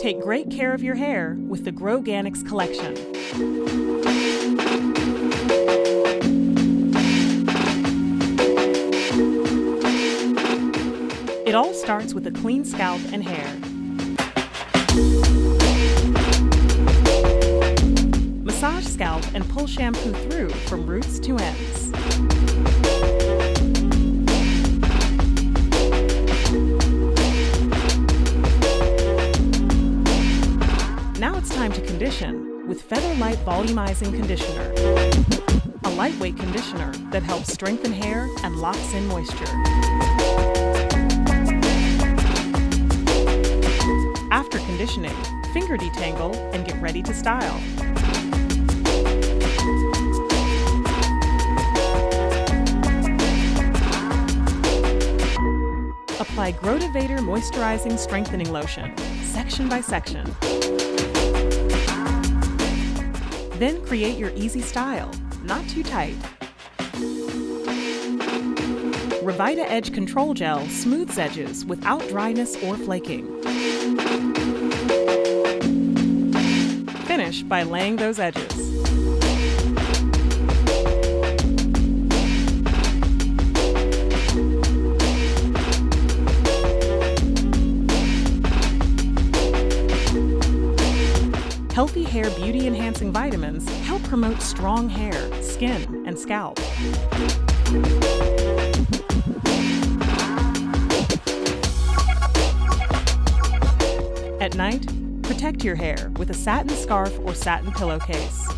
Take great care of your hair with the Groganics Collection. It all starts with a clean scalp and hair. Massage scalp and pull shampoo through from roots to ends. Now it's time to condition with Feather Light Volumizing Conditioner. A lightweight conditioner that helps strengthen hair and locks in moisture. After conditioning, finger detangle and get ready to style. Apply Groganics Moisturizing Strengthening Lotion, section by section. Then create your easy style, not too tight. Revita Edge Control Gel smooths edges without dryness or flaking. Finish by laying those edges. Healthy hair beauty-enhancing vitamins help promote strong hair, skin, and scalp. At night, protect your hair with a satin scarf or satin pillowcase.